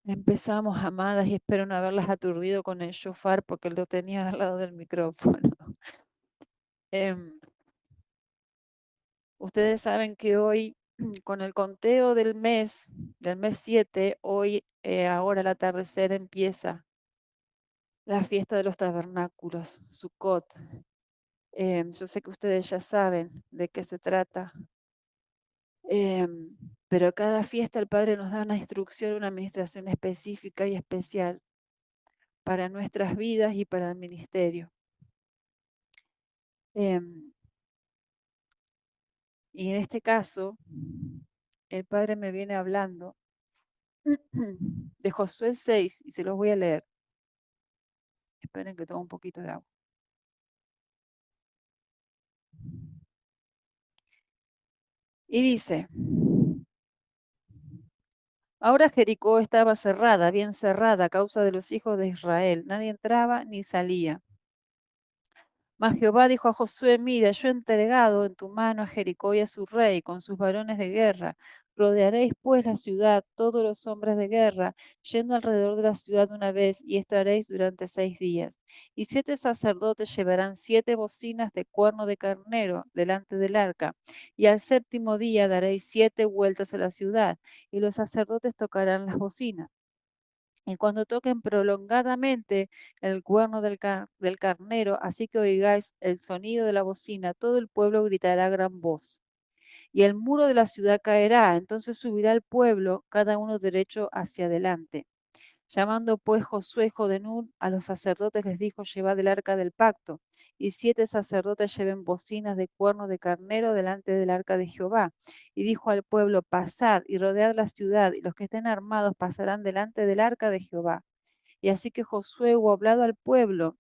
Empezamos, amadas, y espero no haberlas aturdido con el shofar porque lo tenía al lado del micrófono. Em, Ustedes saben que hoy, con el conteo del mes 7, hoy, ahora al atardecer, empieza la fiesta de los tabernáculos, Sukkot. Yo sé que ustedes ya saben de qué se trata, pero cada fiesta el Padre nos da una instrucción, una administración específica y especial para nuestras vidas y para el ministerio. Em, y en este caso, el Padre me viene hablando de Josué 6 y se los voy a leer. Esperen que tome un poquito de agua. Y dice, ahora Jericó estaba cerrada, bien cerrada, a causa de los hijos de Israel. Nadie entraba ni salía. Mas Jehová dijo a Josué, mira, yo he entregado en tu mano a Jericó y a su rey, con sus varones de guerra. Rodearéis pues la ciudad, todos los hombres de guerra, yendo alrededor de la ciudad una vez, y estaréis durante 6 días. Y 7 sacerdotes llevarán 7 bocinas de cuerno de carnero delante del arca. Y al séptimo día daréis 7 vueltas a la ciudad, y los sacerdotes tocarán las bocinas. Y cuando toquen prolongadamente el cuerno del carnero, así que oigáis el sonido de la bocina, todo el pueblo gritará a gran voz. Y el muro de la ciudad caerá, entonces subirá el pueblo, cada uno derecho hacia adelante. Llamando pues Josué hijo de Nun a los sacerdotes, les dijo, llevad el arca del pacto, y 7 sacerdotes lleven bocinas de cuerno de carnero delante del arca de Jehová. Y dijo al pueblo, pasad y rodead la ciudad, y los que estén armados pasarán delante del arca de Jehová. Y así que Josué hubo hablado al pueblo,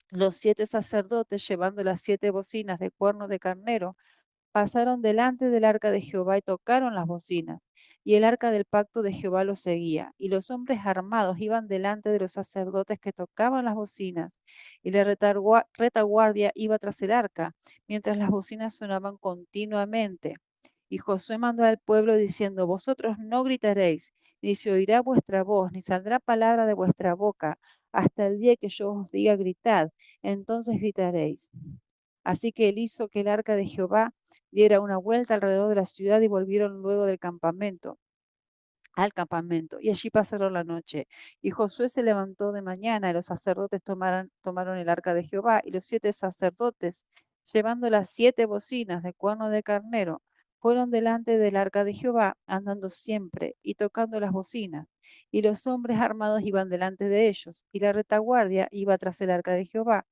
los 7 sacerdotes, llevando las 7 bocinas de cuerno de carnero, pasaron delante del arca de Jehová y tocaron las bocinas, y el arca del pacto de Jehová los seguía, y los hombres armados iban delante de los sacerdotes que tocaban las bocinas, y la retaguardia iba tras el arca, mientras las bocinas sonaban continuamente. Y Josué mandó al pueblo diciendo, vosotros no gritaréis, ni se oirá vuestra voz, ni saldrá palabra de vuestra boca, hasta el día que yo os diga gritad, entonces gritaréis. Así que él hizo que el arca de Jehová diera una vuelta alrededor de la ciudad y volvieron luego al campamento, y allí pasaron la noche. Y Josué se levantó de mañana, y los sacerdotes tomaron el arca de Jehová, y los 7 sacerdotes, llevando las 7 bocinas de cuerno de carnero, fueron delante del arca de Jehová, andando siempre y tocando las bocinas. Y los hombres armados iban delante de ellos, y la retaguardia iba tras el arca de Jehová,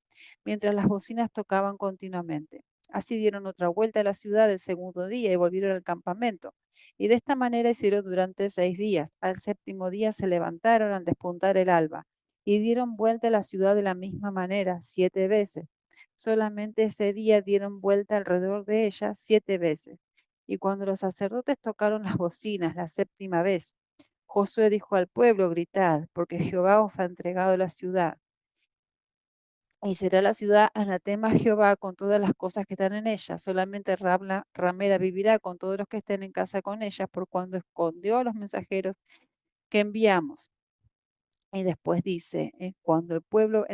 mientras las bocinas tocaban continuamente. Así dieron otra vuelta a la ciudad el segundo día y volvieron al campamento. Y de esta manera hicieron durante 6 días. Al séptimo día se levantaron al despuntar el alba y dieron vuelta a la ciudad de la misma manera 7 veces. Solamente ese día dieron vuelta alrededor de ella 7 veces. Y cuando los sacerdotes tocaron las bocinas la séptima vez, Josué dijo al pueblo, gritad, porque Jehová os ha entregado la ciudad. Y será la ciudad anatema a Jehová con todas las cosas que están en ella. Solamente ramera vivirá con todos los que estén en casa con ella, por cuando escondió a los mensajeros que enviamos. Y después dice, cuando el pueblo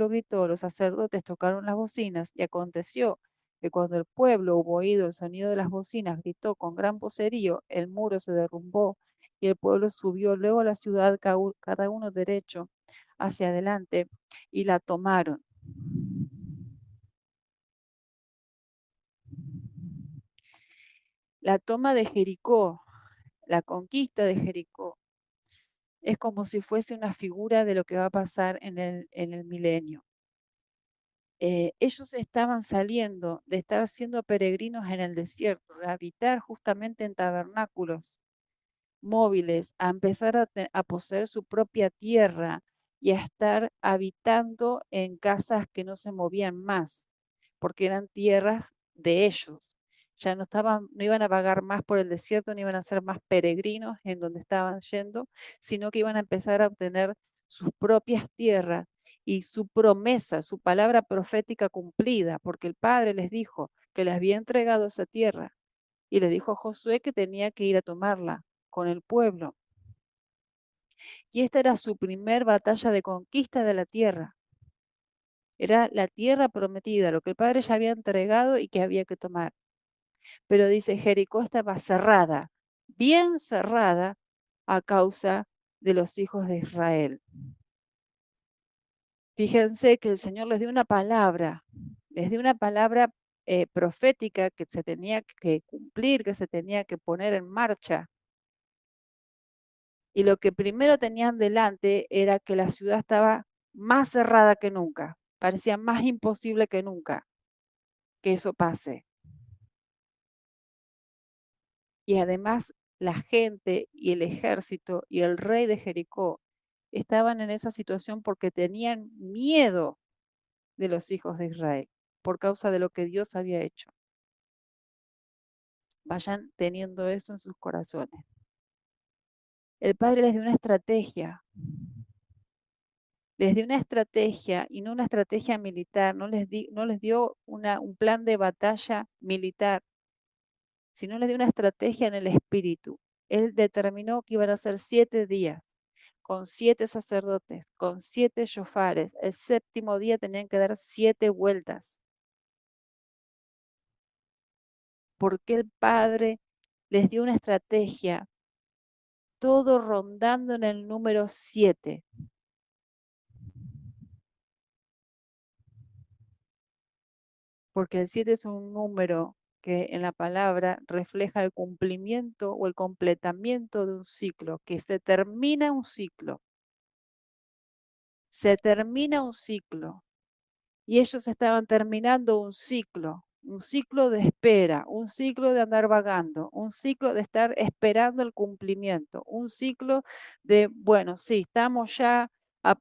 gritó, los sacerdotes tocaron las bocinas, y aconteció que cuando el pueblo hubo oído el sonido de las bocinas, gritó con gran vocerío, el muro se derrumbó, y el pueblo subió luego a la ciudad, cada uno derecho hacia adelante, y la tomaron. La toma de Jericó, la conquista de Jericó, es como si fuese una figura de lo que va a pasar en el milenio. Ellos estaban saliendo de estar siendo peregrinos en el desierto, de habitar justamente en tabernáculos móviles, a empezar a poseer su propia tierra y a estar habitando en casas que no se movían más, porque eran tierras de ellos. Ya no iban a vagar más por el desierto, ni iban a ser más peregrinos en donde estaban yendo, sino que iban a empezar a obtener sus propias tierras y su promesa, su palabra profética cumplida, porque el Padre les dijo que les había entregado esa tierra y le dijo a Josué que tenía que ir a tomarla con el pueblo. Y esta era su primer batalla de conquista de la tierra. Era la tierra prometida, lo que el padre ya había entregado y que había que tomar. Pero dice, Jericó estaba cerrada, bien cerrada a causa de los hijos de Israel. Fíjense que el Señor les dio una palabra, les dio una palabra profética que se tenía que cumplir, que se tenía que poner en marcha. Y lo que primero tenían delante era que la ciudad estaba más cerrada que nunca. Parecía más imposible que nunca que eso pase. Y además la gente y el ejército y el rey de Jericó estaban en esa situación porque tenían miedo de los hijos de Israel por causa de lo que Dios había hecho. Vayan teniendo eso en sus corazones. El Padre les dio una estrategia y no una estrategia militar, no les dio un plan de batalla militar, sino les dio una estrategia en el espíritu. Él determinó que iban a ser 7 días, con 7 sacerdotes, con 7 shofares. El séptimo día tenían que dar 7 vueltas. Porque el Padre les dio una estrategia, todo rondando en el número 7. Porque el 7 es un número que en la palabra refleja el cumplimiento o el completamiento de un ciclo, que se termina un ciclo. Se termina un ciclo. Y ellos estaban terminando un ciclo de espera, un ciclo de andar vagando, un ciclo de estar esperando el cumplimiento, un ciclo de, bueno, sí, estamos ya,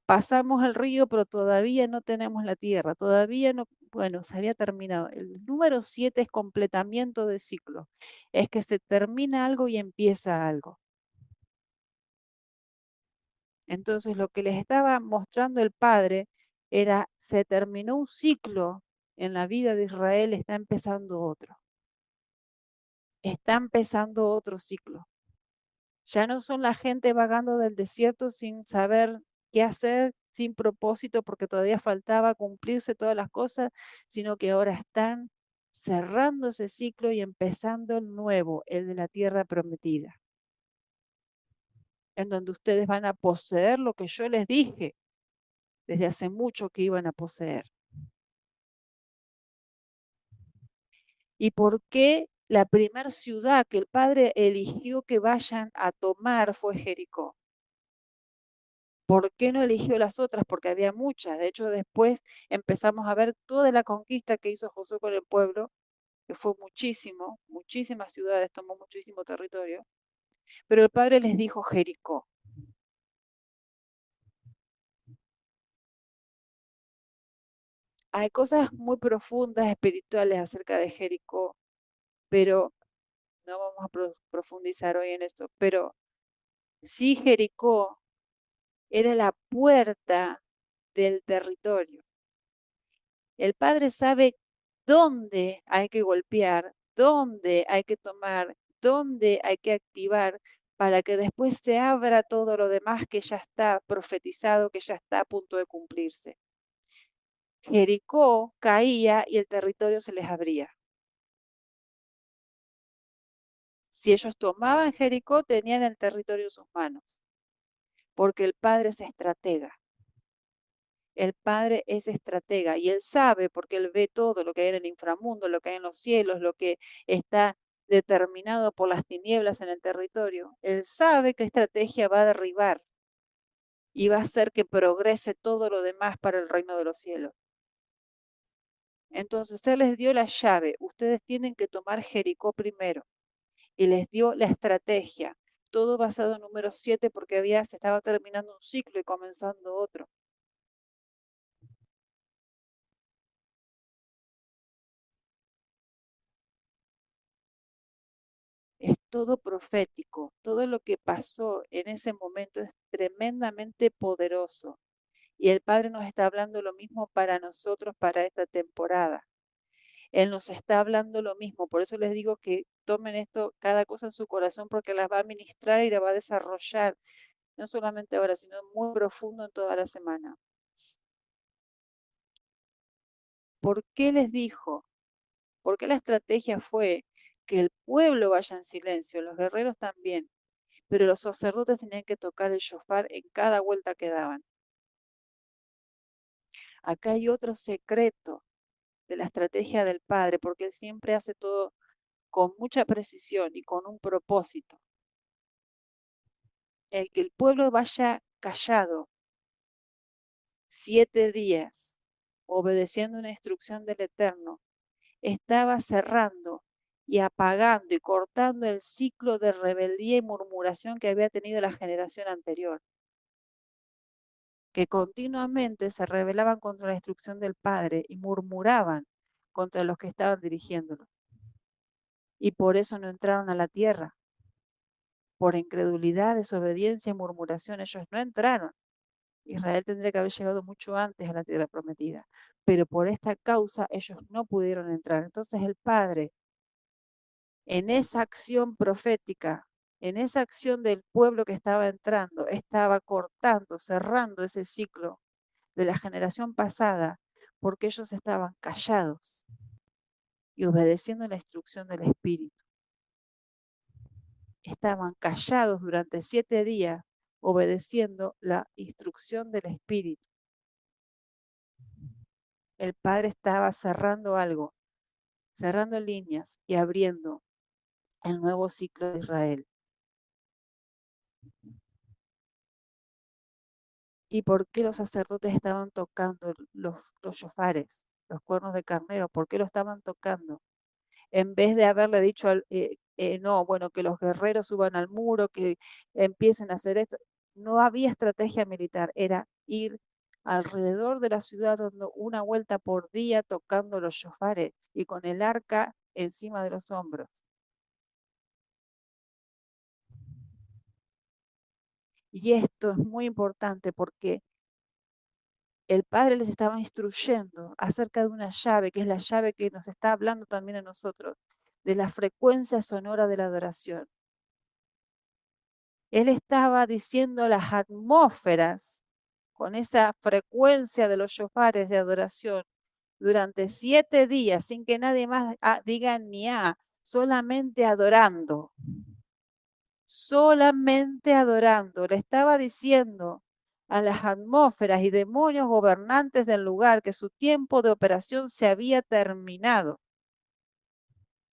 pasamos el río, pero todavía no tenemos la tierra, todavía no, bueno, se había terminado. El número 7 es completamiento de ciclo, es que se termina algo y empieza algo. Entonces lo que les estaba mostrando el Padre era, se terminó un ciclo en la vida de Israel, está empezando otro. Está empezando otro ciclo. Ya no son la gente vagando del desierto sin saber qué hacer, sin propósito, porque todavía faltaba cumplirse todas las cosas, sino que ahora están cerrando ese ciclo y empezando el nuevo, el de la tierra prometida, en donde ustedes van a poseer lo que yo les dije desde hace mucho que iban a poseer. ¿Y por qué la primer ciudad que el Padre eligió que vayan a tomar fue Jericó? ¿Por qué no eligió las otras? Porque había muchas. De hecho, después empezamos a ver toda la conquista que hizo Josué con el pueblo, que fue muchísimo, muchísimas ciudades, tomó muchísimo territorio. Pero el Padre les dijo Jericó. Hay cosas muy profundas, espirituales acerca de Jericó, pero no vamos a profundizar hoy en esto. Pero sí, Jericó era la puerta del territorio. El Padre sabe dónde hay que golpear, dónde hay que tomar, dónde hay que activar para que después se abra todo lo demás que ya está profetizado, que ya está a punto de cumplirse. Jericó caía y el territorio se les abría. Si ellos tomaban Jericó, tenían el territorio en sus manos, porque el Padre es estratega. El Padre es estratega y Él sabe, porque Él ve todo lo que hay en el inframundo, lo que hay en los cielos, lo que está determinado por las tinieblas en el territorio. Él sabe qué estrategia va a derribar y va a hacer que progrese todo lo demás para el reino de los cielos. Entonces Él les dio la llave. Ustedes tienen que tomar Jericó primero y les dio la estrategia. Todo basado en número 7 porque se estaba terminando un ciclo y comenzando otro. Es todo profético, todo lo que pasó en ese momento es tremendamente poderoso. Y el Padre nos está hablando lo mismo para nosotros, para esta temporada. Él nos está hablando lo mismo, por eso les digo que tomen esto, cada cosa en su corazón, porque las va a ministrar y las va a desarrollar. no solamente ahora, sino muy profundo en toda la semana. ¿Por qué les dijo? ¿Por qué la estrategia fue que el pueblo vaya en silencio, los guerreros también, pero los sacerdotes tenían que tocar el shofar en cada vuelta que daban? Acá hay otro secreto de la estrategia del Padre, porque Él siempre hace todo con mucha precisión y con un propósito. El que el pueblo vaya callado 7 días, obedeciendo una instrucción del Eterno, estaba cerrando y apagando y cortando el ciclo de rebeldía y murmuración que había tenido la generación anterior, que continuamente se rebelaban contra la instrucción del Padre y murmuraban contra los que estaban dirigiéndolo. Y por eso no entraron a la tierra. Por incredulidad, desobediencia y murmuración, ellos no entraron. Israel tendría que haber llegado mucho antes a la tierra prometida, pero por esta causa ellos no pudieron entrar. Entonces el Padre, en esa acción profética, en esa acción del pueblo que estaba entrando, estaba cortando, cerrando ese ciclo de la generación pasada, porque ellos estaban callados y obedeciendo la instrucción del Espíritu. Estaban callados durante 7 días, obedeciendo la instrucción del Espíritu. El Padre estaba cerrando algo, cerrando líneas y abriendo el nuevo ciclo de Israel. ¿Y por qué los sacerdotes estaban tocando los shofares, los cuernos de carnero? ¿Por qué lo estaban tocando? En vez de haberle dicho, no, bueno, que los guerreros suban al muro, que empiecen a hacer esto. No había estrategia militar, era ir alrededor de la ciudad dando una vuelta por día tocando los shofares y con el arca encima de los hombros. Y esto es muy importante porque el Padre les estaba instruyendo acerca de una llave, que es la llave que nos está hablando también a nosotros, de la frecuencia sonora de la adoración. Él estaba diciendo las atmósferas con esa frecuencia de los shofares de adoración durante 7 días, sin que nadie más diga ni solamente adorando. Solamente adorando. Le estaba diciendo a las atmósferas y demonios gobernantes del lugar que su tiempo de operación se había terminado.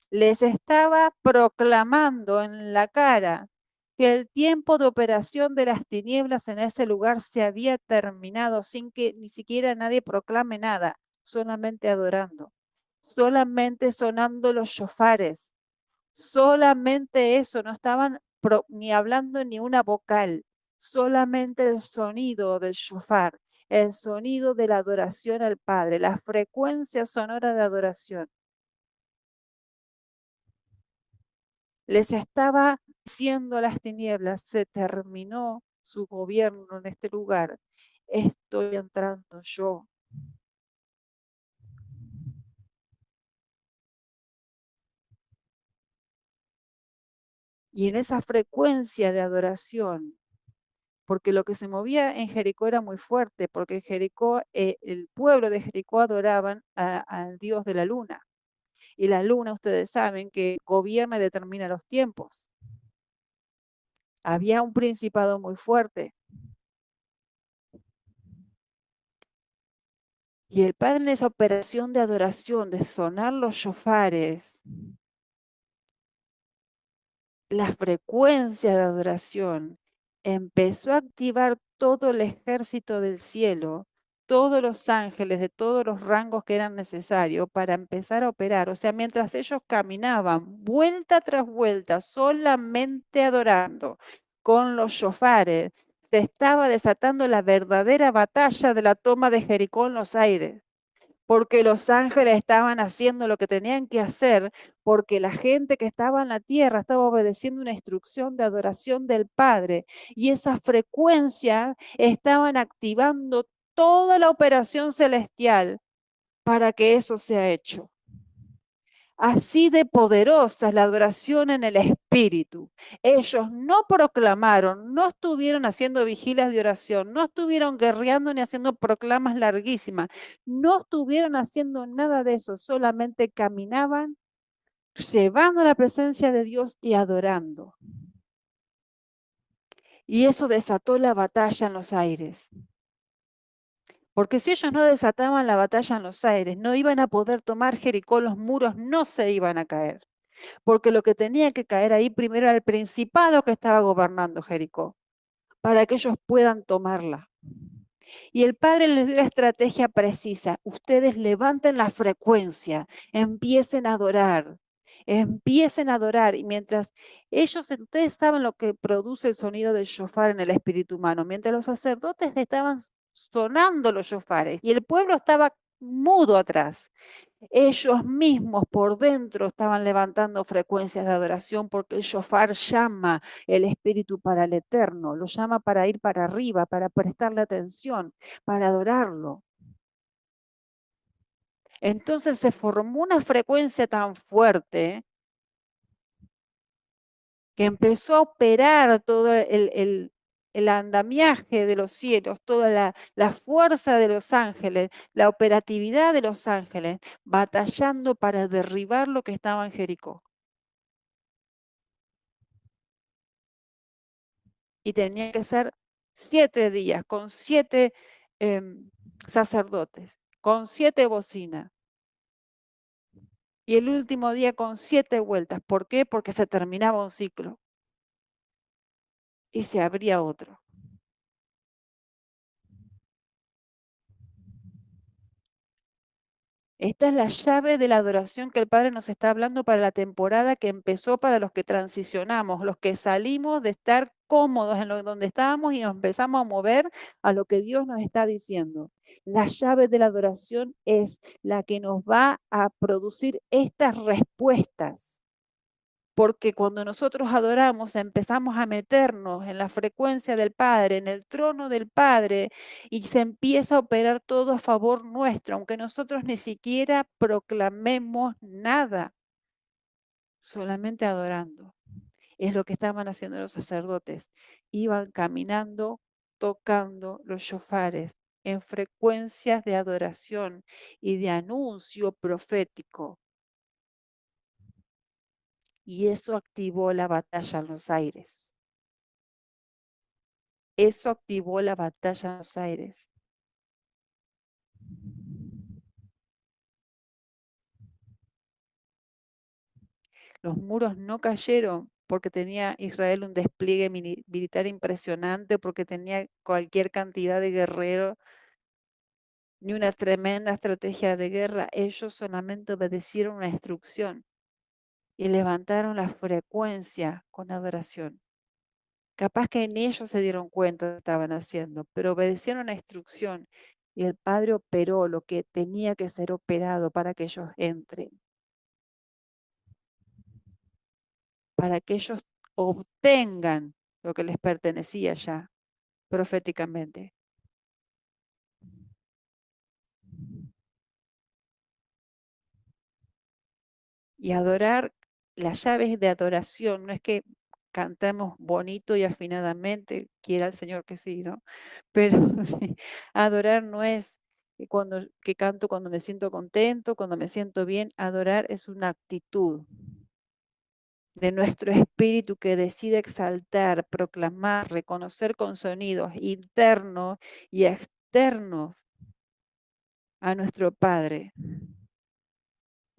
Les estaba proclamando en la cara que el tiempo de operación de las tinieblas en ese lugar se había terminado sin que ni siquiera nadie proclame nada, solamente adorando, solamente sonando los shofares, solamente eso, no estaban ni hablando ni una vocal, solamente el sonido del shofar, el sonido de la adoración al Padre, la frecuencia sonora de adoración. Les estaba diciendo a las tinieblas, se terminó su gobierno en este lugar, estoy entrando yo. Y en esa frecuencia de adoración, porque lo que se movía en Jericó era muy fuerte, porque en Jericó, el pueblo de Jericó adoraban al dios de la luna. Y la luna, ustedes saben, que gobierna y determina los tiempos. Había un principado muy fuerte. Y el Padre en esa operación de adoración, de sonar los shofares, la frecuencia de adoración, empezó a activar todo el ejército del cielo, todos los ángeles de todos los rangos que eran necesarios para empezar a operar. O sea, mientras ellos caminaban vuelta tras vuelta, solamente adorando con los shofares, se estaba desatando la verdadera batalla de la toma de Jericó en los aires, porque los ángeles estaban haciendo lo que tenían que hacer, porque la gente que estaba en la tierra estaba obedeciendo una instrucción de adoración del Padre, y esas frecuencias estaban activando toda la operación celestial para que eso sea hecho. Así de poderosa es la adoración en el Espíritu. Ellos no proclamaron, no estuvieron haciendo vigilas de oración, no estuvieron guerreando ni haciendo proclamas larguísimas, no estuvieron haciendo nada de eso, solamente caminaban llevando la presencia de Dios y adorando. Y eso desató la batalla en los aires. Porque si ellos no desataban la batalla en los aires, no iban a poder tomar Jericó, los muros no se iban a caer. Porque lo que tenía que caer ahí primero era el principado que estaba gobernando Jericó, para que ellos puedan tomarla. Y el Padre les dio la estrategia precisa. Ustedes levanten la frecuencia, empiecen a adorar. Y mientras ustedes saben lo que produce el sonido del shofar en el espíritu humano, mientras los sacerdotes estaban sonando los shofares y el pueblo estaba mudo atrás. Ellos mismos por dentro estaban levantando frecuencias de adoración porque el shofar llama el espíritu para el eterno, lo llama para ir para arriba, para prestarle atención, para adorarlo. Entonces se formó una frecuencia tan fuerte que empezó a operar todo el andamiaje de los cielos, toda la fuerza de los ángeles, la operatividad de los ángeles, batallando para derribar lo que estaba en Jericó. Y tenía que ser 7 días, con 7 sacerdotes, con 7 bocinas. Y el último día con 7 vueltas. ¿Por qué? Porque se terminaba un ciclo y se abría otro. Esta es la llave de la adoración que el Padre nos está hablando para la temporada que empezó para los que transicionamos, los que salimos de estar cómodos en donde estábamos y nos empezamos a mover a lo que Dios nos está diciendo. La llave de la adoración es la que nos va a producir estas respuestas. Porque cuando nosotros adoramos, empezamos a meternos en la frecuencia del Padre, en el trono del Padre, y se empieza a operar todo a favor nuestro, aunque nosotros ni siquiera proclamemos nada, solamente adorando. Es lo que estaban haciendo los sacerdotes. Iban caminando, tocando los shofares en frecuencias de adoración y de anuncio profético. Y eso activó la batalla en los aires. Eso activó la batalla en los aires. Los muros no cayeron porque tenía Israel un despliegue militar impresionante, porque tenía cualquier cantidad de guerreros, ni una tremenda estrategia de guerra. Ellos solamente obedecieron una instrucción y levantaron la frecuencia con adoración. Capaz que en ellos se dieron cuenta de lo que estaban haciendo, pero obedecieron una instrucción y el Padre operó lo que tenía que ser operado para que ellos entren, para que ellos obtengan lo que les pertenecía ya proféticamente. Y adorar, las llaves de adoración, no es que cantemos bonito y afinadamente, quiera el Señor que sí, ¿no? Pero sí, adorar no es que canto cuando me siento contento, cuando me siento bien. Adorar es una actitud de nuestro espíritu que decide exaltar, proclamar, reconocer con sonidos internos y externos a nuestro Padre.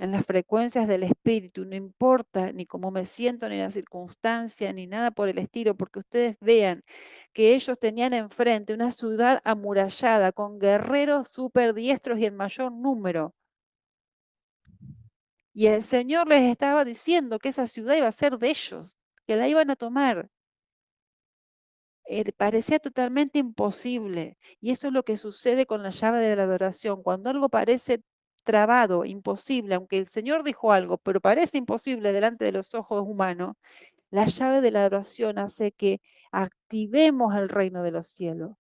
En las frecuencias del espíritu, no importa ni cómo me siento, ni la circunstancia, ni nada por el estilo, porque ustedes vean que ellos tenían enfrente una ciudad amurallada con guerreros súper diestros y en mayor número. Y el Señor les estaba diciendo que esa ciudad iba a ser de ellos, que la iban a tomar. Parecía totalmente imposible. Y eso es lo que sucede con la llave de la adoración. Cuando algo parece trabado, imposible, aunque el Señor dijo algo, pero parece imposible delante de los ojos humanos, la llave de la adoración hace que activemos el reino de los cielos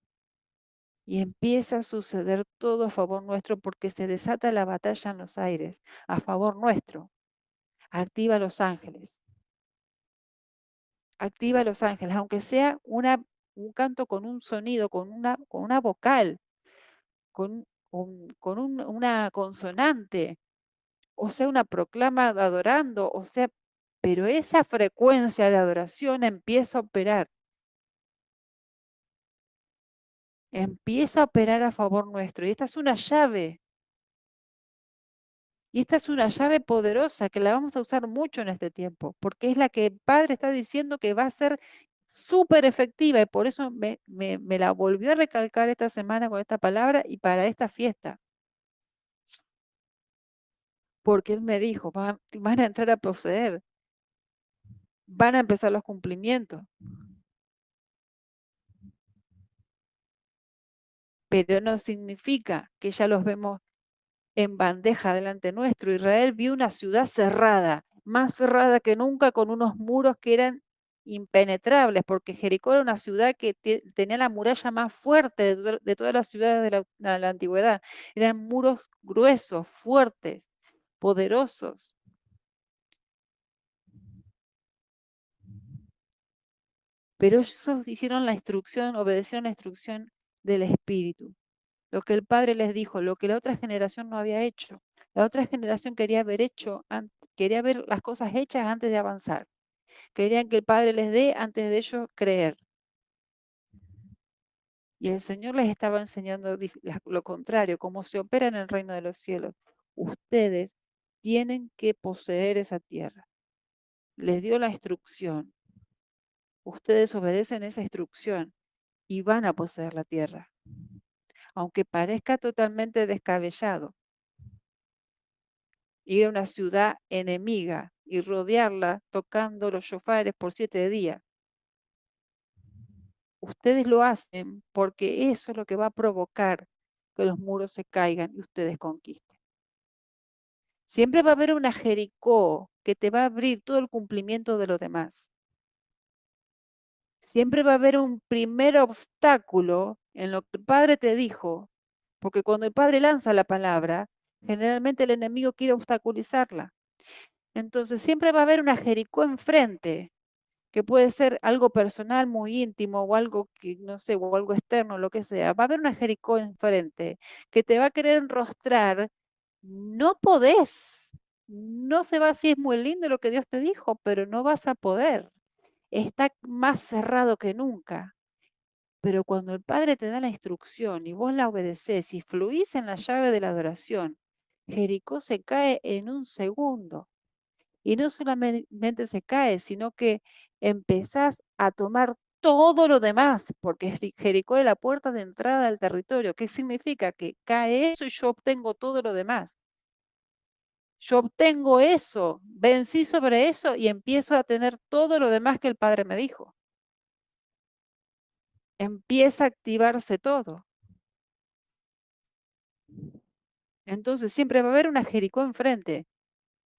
y empieza a suceder todo a favor nuestro porque se desata la batalla en los aires, a favor nuestro. Activa a los ángeles. Activa a los ángeles, aunque sea un canto con un sonido, con una vocal, con una consonante, o sea, una proclama adorando, o sea, pero esa frecuencia de adoración empieza a operar a favor nuestro. Y esta es una llave, y esta es una llave poderosa que la vamos a usar mucho en este tiempo, porque es la que el Padre está diciendo que va a ser súper efectiva, y por eso me la volvió a recalcar esta semana con esta palabra y para esta fiesta. Porque Él me dijo, van a entrar a poseer, van a empezar los cumplimientos, pero no significa que ya los vemos en bandeja delante nuestro. Israel vio una ciudad cerrada, más cerrada que nunca, con unos muros que eran impenetrables, porque Jericó era una ciudad que tenía la muralla más fuerte de todas las ciudades de la antigüedad. Eran muros gruesos, fuertes, poderosos. Pero ellos hicieron la instrucción, obedecieron la instrucción del Espíritu. Lo que el Padre les dijo, lo que la otra generación no había hecho. La otra generación quería ver las cosas hechas antes de avanzar. Querían que el Padre les dé antes de ellos creer. Y el Señor les estaba enseñando lo contrario, cómo se opera en el reino de los cielos. Ustedes tienen que poseer esa tierra. Les dio la instrucción. Ustedes obedecen esa instrucción y van a poseer la tierra. Aunque parezca totalmente descabellado, ir a una ciudad enemiga y rodearla tocando los shofares por 7 días. Ustedes lo hacen porque eso es lo que va a provocar que los muros se caigan y ustedes conquisten. Siempre va a haber una Jericó que te va a abrir todo el cumplimiento de lo demás. Siempre va a haber un primer obstáculo en lo que el Padre te dijo, porque cuando el Padre lanza la palabra, generalmente el enemigo quiere obstaculizarla. Entonces siempre va a haber una Jericó enfrente, que puede ser algo personal muy íntimo o algo que, no sé, o algo externo, lo que sea. Va a haber una Jericó enfrente que te va a querer enrostrar. No podés. No se va, si es muy lindo lo que Dios te dijo, pero no vas a poder. Está más cerrado que nunca. Pero cuando el Padre te da la instrucción y vos la obedeces y fluís en la llave de la adoración, Jericó se cae en un segundo. Y no solamente se cae, sino que empezás a tomar todo lo demás, porque Jericó es la puerta de entrada al territorio. ¿Qué significa? Que cae eso y yo obtengo todo lo demás. Yo obtengo eso, vencí sobre eso y empiezo a tener todo lo demás que el Padre me dijo. Empieza a activarse todo. Entonces siempre va a haber una Jericó enfrente,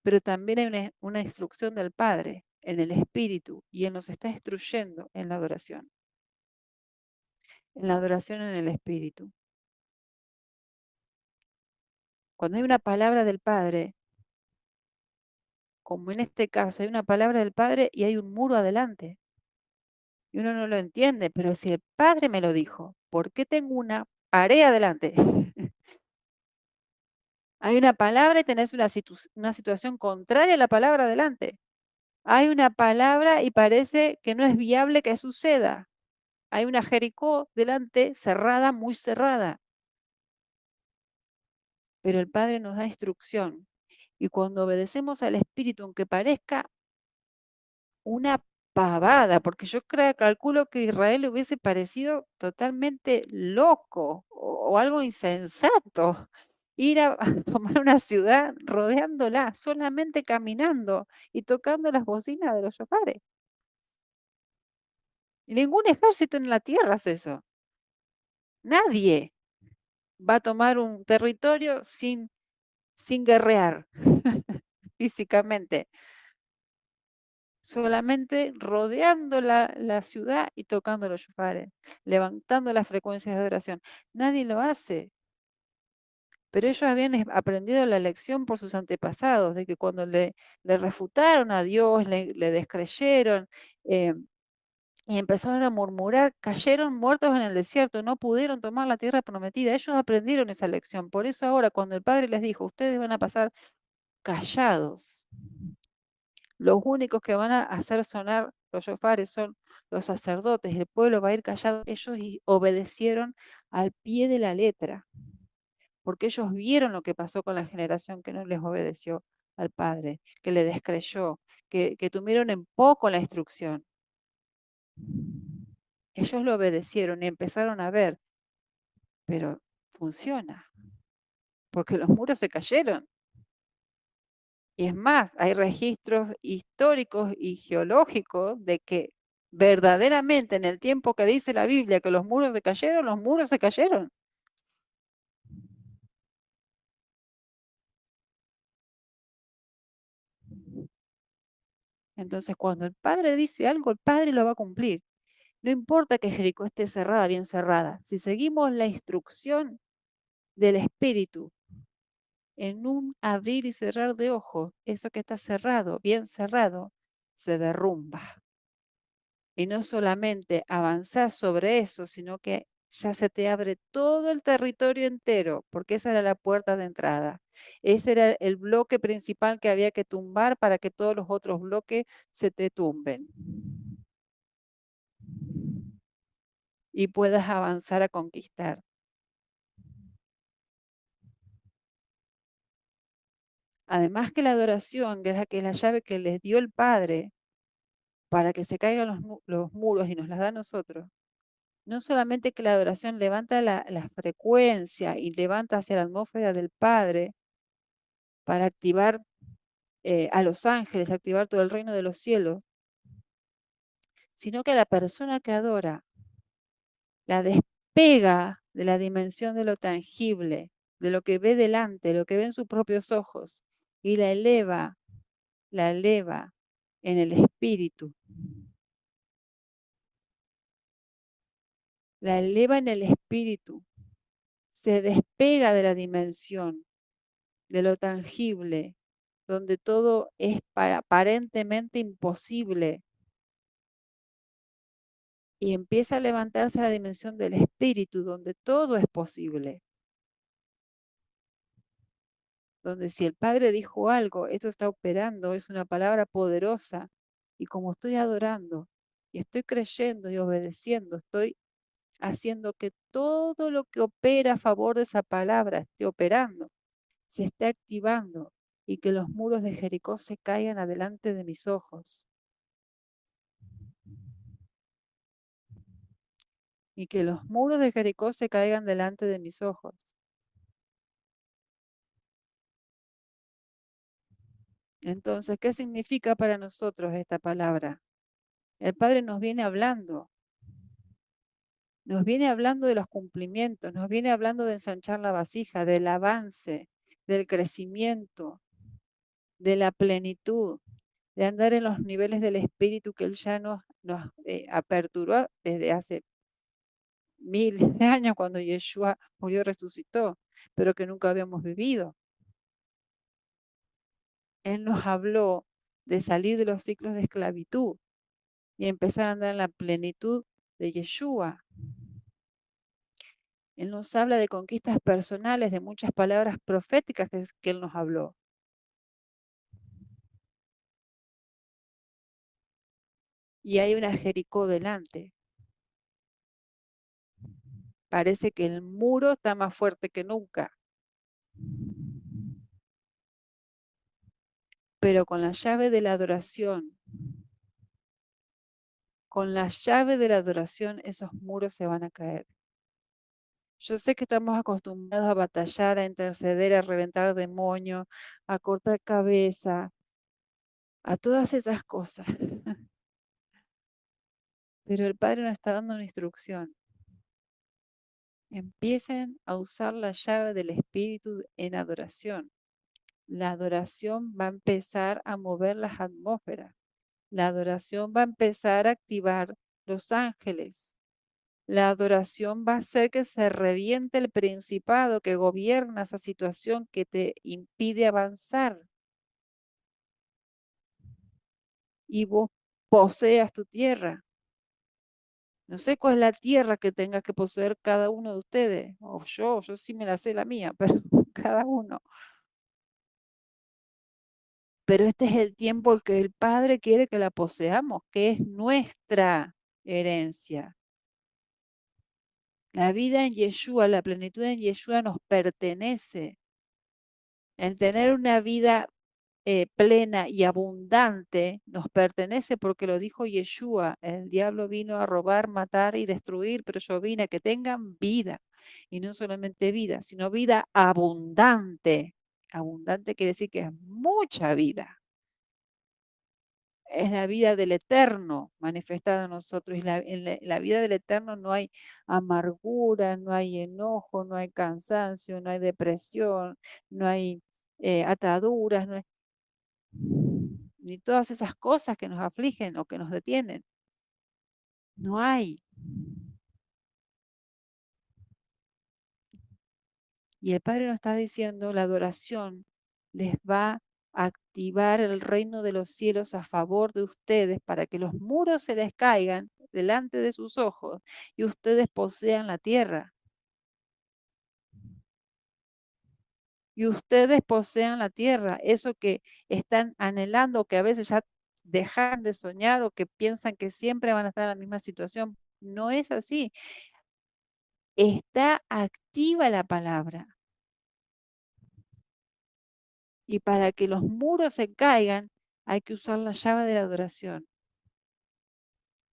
pero también hay una instrucción del Padre en el Espíritu y Él nos está instruyendo en la adoración en el Espíritu. Cuando hay una palabra del Padre, como en este caso, hay una palabra del Padre y hay un muro adelante. Y uno no lo entiende, pero si el Padre me lo dijo, ¿por qué tengo una pared adelante? Hay una palabra y tenés una situación contraria a la palabra adelante. Hay una palabra y parece que no es viable que suceda. Hay una Jericó delante cerrada, muy cerrada. Pero el Padre nos da instrucción. Y cuando obedecemos al Espíritu, aunque parezca una pavada, porque yo calculo que Israel le hubiese parecido totalmente loco o algo insensato ir a tomar una ciudad rodeándola, solamente caminando y tocando las bocinas de los shofares. Ningún ejército en la tierra hace eso. Nadie va a tomar un territorio sin guerrear físicamente, solamente rodeando la ciudad y tocando los shofares, levantando las frecuencias de adoración. Nadie lo hace. Pero ellos habían aprendido la lección por sus antepasados, de que cuando le refutaron a Dios, le descreyeron, eh, y empezaron a murmurar, cayeron muertos en el desierto, no pudieron tomar la tierra prometida. Ellos aprendieron esa lección. Por eso ahora, cuando el Padre les dijo, ustedes van a pasar callados, los únicos que van a hacer sonar los shofares son los sacerdotes, el pueblo va a ir callado. Ellos obedecieron al pie de la letra, porque ellos vieron lo que pasó con la generación que no les obedeció al Padre, que le descreyó, que tuvieron en poco la instrucción. Ellos lo obedecieron y empezaron a ver, pero funciona, porque los muros se cayeron. Y es más, hay registros históricos y geológicos de que verdaderamente en el tiempo que dice la Biblia que los muros se cayeron, los muros se cayeron. Entonces, cuando el Padre dice algo, el Padre lo va a cumplir. No importa que Jericó esté cerrada, bien cerrada. Si seguimos la instrucción del Espíritu en un abrir y cerrar de ojos, eso que está cerrado, bien cerrado, se derrumba. Y no solamente avanzás sobre eso, sino que ya se te abre todo el territorio entero, porque esa era la puerta de entrada. Ese era el bloque principal que había que tumbar para que todos los otros bloques se te tumben y puedas avanzar a conquistar. Además que la adoración, que es la llave que les dio el Padre para que se caigan los muros y nos las da a nosotros, no solamente que la adoración levanta la frecuencia y levanta hacia la atmósfera del Padre para activar a los ángeles, activar todo el reino de los cielos, sino que la persona que adora la despega de la dimensión de lo tangible, de lo que ve delante, lo que ve en sus propios ojos, y la eleva en el espíritu, la eleva en el espíritu, se despega de la dimensión, de lo tangible, donde todo es aparentemente imposible, y empieza a levantarse a la dimensión del espíritu, donde todo es posible, donde si el Padre dijo algo, esto está operando, es una palabra poderosa, y como estoy adorando, y estoy creyendo y obedeciendo, estoy haciendo que todo lo que opera a favor de esa palabra esté operando, se esté activando, y que los muros de Jericó se caigan adelante de mis ojos, y que los muros de Jericó se caigan delante de mis ojos. Entonces, ¿qué significa para nosotros esta palabra? El Padre nos viene hablando de los cumplimientos, nos viene hablando de ensanchar la vasija, del avance, del crecimiento, de la plenitud, de andar en los niveles del Espíritu que Él ya nos aperturó desde hace miles de años cuando Yeshua murió y resucitó, pero que nunca habíamos vivido. Él nos habló de salir de los ciclos de esclavitud y empezar a andar en la plenitud de Yeshua. Él nos habla de conquistas personales, de muchas palabras proféticas que Él nos habló. Y hay una Jericó delante. Parece que el muro está más fuerte que nunca. Pero con la llave de la adoración, con la llave de la adoración, esos muros se van a caer. Yo sé que estamos acostumbrados a batallar, a interceder, a reventar demonios, a cortar cabeza, a todas esas cosas. Pero el Padre nos está dando una instrucción. Empiecen a usar la llave del Espíritu en adoración. La adoración va a empezar a mover las atmósferas. La adoración va a empezar a activar los ángeles. La adoración va a hacer que se reviente el principado que gobierna esa situación que te impide avanzar y vos poseas tu tierra. No sé cuál es la tierra que tenga que poseer cada uno de ustedes, o yo sí me la sé la mía, pero cada uno. Pero este es el tiempo en que el Padre quiere que la poseamos, que es nuestra herencia. La vida en Yeshua, la plenitud en Yeshua nos pertenece. El tener una vida plena y abundante nos pertenece porque lo dijo Yeshua. El diablo vino a robar, matar y destruir, pero yo vine a que tengan vida. Y no solamente vida, sino vida abundante. Abundante quiere decir que es mucha vida. Es la vida del eterno manifestada en nosotros. Y en la vida del eterno no hay amargura, no hay enojo, no hay cansancio, no hay depresión, no hay ataduras, ni todas esas cosas que nos afligen o que nos detienen. No hay. Y el Padre nos está diciendo, la adoración les va a activar el reino de los cielos a favor de ustedes para que los muros se les caigan delante de sus ojos y ustedes posean la tierra. Y ustedes posean la tierra, eso que están anhelando, que a veces ya dejan de soñar o que piensan que siempre van a estar en la misma situación. No es así. Está activa la palabra. Y para que los muros se caigan, hay que usar la llave de la adoración.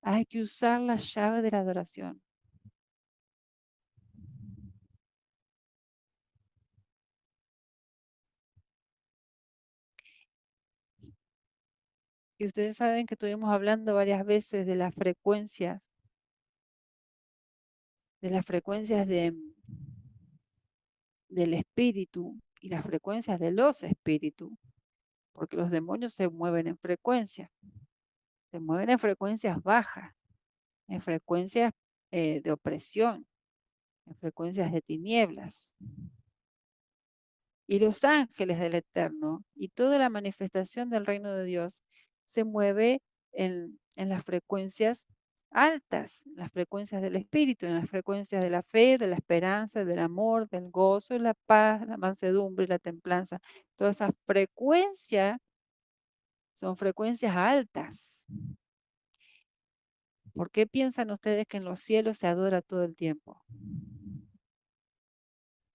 Hay que usar la llave de la adoración. Y ustedes saben que estuvimos hablando varias veces de las frecuencias del espíritu y las frecuencias de los espíritus, porque los demonios se mueven en frecuencias bajas, en frecuencias de opresión, en frecuencias de tinieblas. Y los ángeles del Eterno y toda la manifestación del reino de Dios se mueve en las frecuencias altas, las frecuencias del espíritu, en las frecuencias de la fe, de la esperanza, del amor, del gozo, la paz, la mansedumbre y la templanza. Todas esas frecuencias son frecuencias altas. ¿Por qué piensan ustedes que en los cielos se adora todo el tiempo?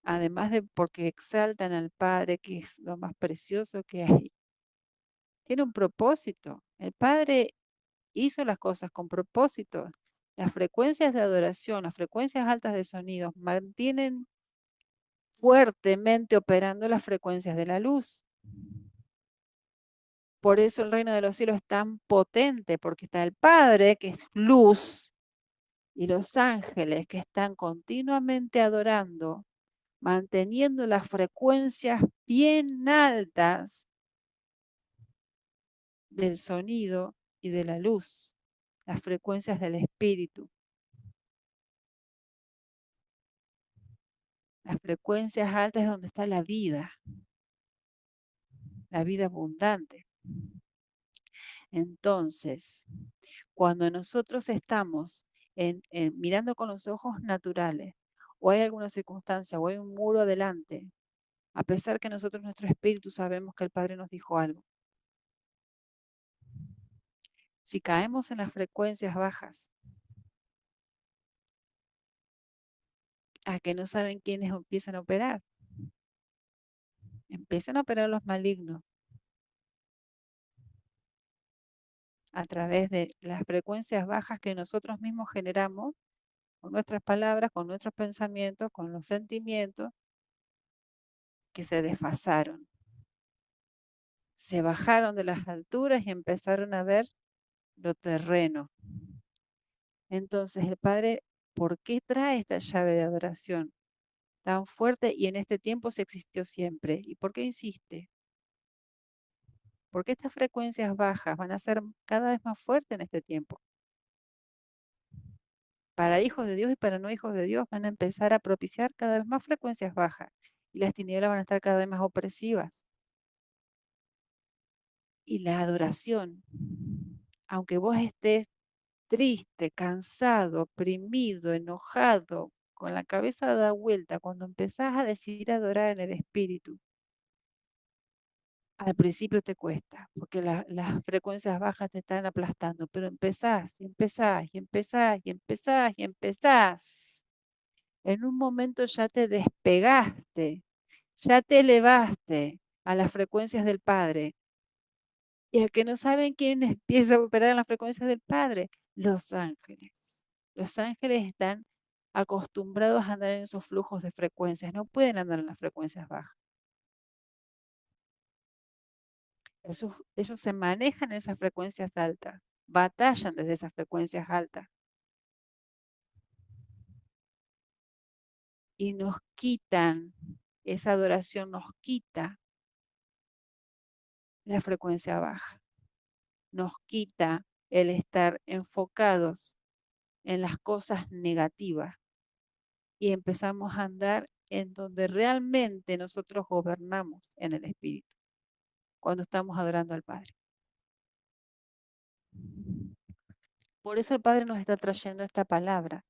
Además de porque exaltan al Padre, que es lo más precioso que hay. Tiene un propósito. El Padre hizo las cosas con propósito. Las frecuencias de adoración, las frecuencias altas de sonidos mantienen fuertemente operando las frecuencias de la luz. Por eso el reino de los cielos es tan potente, porque está el Padre, que es luz, y los ángeles que están continuamente adorando, manteniendo las frecuencias bien altas del sonido y de la luz, las frecuencias del espíritu. Las frecuencias altas es donde está la vida abundante. Entonces, cuando nosotros estamos mirando con los ojos naturales, o hay alguna circunstancia, o hay un muro adelante, a pesar que nosotros, nuestro espíritu, sabemos que el Padre nos dijo algo. Si caemos en las frecuencias bajas, a que no saben quiénes empiezan a operar, empiezan a operar los malignos a través de las frecuencias bajas que nosotros mismos generamos con nuestras palabras, con nuestros pensamientos, con los sentimientos que se desfasaron. Se bajaron de las alturas y empezaron a ver lo terreno. Entonces el Padre, ¿por qué trae esta llave de adoración tan fuerte y en este tiempo se existió siempre? ¿Y por qué insiste? Porque estas frecuencias bajas van a ser cada vez más fuertes en este tiempo. Para hijos de Dios y para no hijos de Dios van a empezar a propiciar cada vez más frecuencias bajas y las tinieblas van a estar cada vez más opresivas. Y la adoración, aunque vos estés triste, cansado, oprimido, enojado, con la cabeza dada vuelta, cuando empezás a decidir adorar en el Espíritu, al principio te cuesta, porque las frecuencias bajas te están aplastando, pero empezás y empezás y empezás y empezás y empezás. En un momento ya te despegaste, ya te elevaste a las frecuencias del Padre. Y a que no saben quién empieza a operar en las frecuencias del Padre, los ángeles. Los ángeles están acostumbrados a andar en esos flujos de frecuencias, no pueden andar en las frecuencias bajas. Ellos se manejan en esas frecuencias altas, batallan desde esas frecuencias altas y nos quitan, esa adoración nos quita la frecuencia baja, nos quita el estar enfocados en las cosas negativas y empezamos a andar en donde realmente nosotros gobernamos en el Espíritu, cuando estamos adorando al Padre. Por eso el Padre nos está trayendo esta palabra.